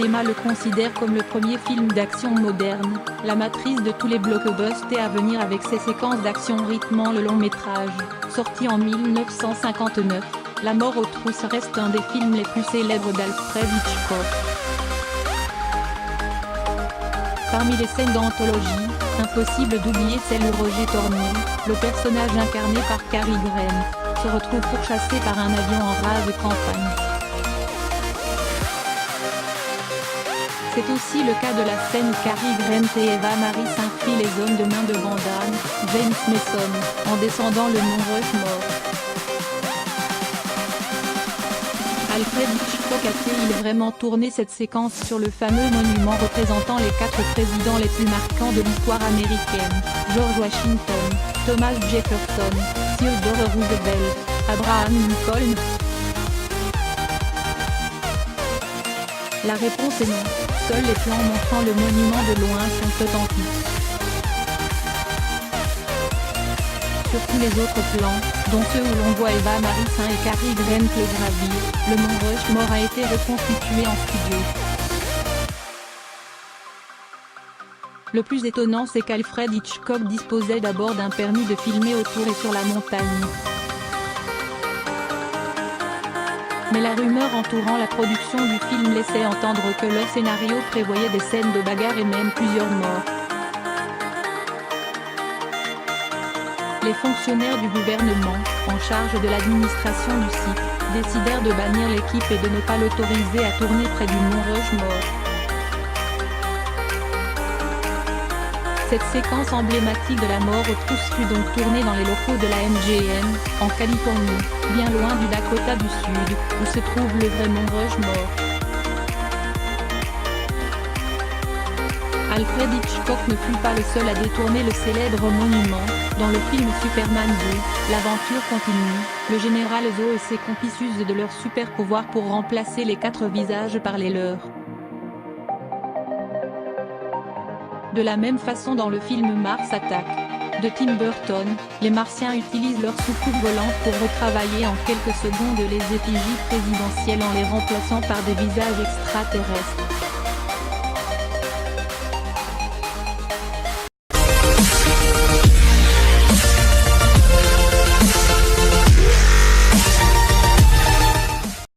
cinéma le considère comme le premier film d'action moderne, la matrice de tous les blockbusters à venir avec ses séquences d'action rythmant le long métrage. Sorti en 1959, La mort aux trousses reste un des films les plus célèbres d'Alfred Hitchcock. Parmi les scènes d'anthologie, impossible d'oublier celle où Roger Tornil, le personnage incarné par Cary Grant, se retrouve pourchassé par un avion en rase campagne. C'est aussi le cas de la scène où Cary Grant et Eva Marie s'infilent les zones de main de Van Damme, James Mason, en descendant le mont Rushmore. Alfred Hitchcock a-t-il vraiment tourné cette séquence sur le fameux monument représentant les 4 présidents les plus marquants de l'histoire américaine, George Washington, Thomas Jefferson, Theodore Roosevelt, Abraham Lincoln? La réponse est non, seuls les plans montrant le monument de loin sont authentiques. Sur tous les autres plans, dont ceux où l'on voit Eva Marie et Cary Grant le gravir, le mont Rushmore a été reconstitué en studio. Le plus étonnant c'est qu'Alfred Hitchcock disposait d'abord d'un permis de filmer autour et sur la montagne. Mais la rumeur entourant la production du film laissait entendre que le scénario prévoyait des scènes de bagarre et même plusieurs morts. Les fonctionnaires du gouvernement, en charge de l'administration du site, décidèrent de bannir l'équipe et de ne pas l'autoriser à tourner près du mont Rushmore. Cette séquence emblématique de la mort aux trousses fut donc tournée dans les locaux de la MGM, en Californie, bien loin du Dakota du Sud, où se trouve le vrai mont Rushmore. Alfred Hitchcock ne fut pas le seul à détourner le célèbre monument. Dans le film Superman 2, l'aventure continue, le général Zod et ses complices usent de leurs super pouvoirs pour remplacer les 4 visages par les leurs. De la même façon dans le film Mars Attack de Tim Burton, les Martiens utilisent leurs soucoupes volantes pour retravailler en quelques secondes les effigies présidentielles en les remplaçant par des visages extraterrestres.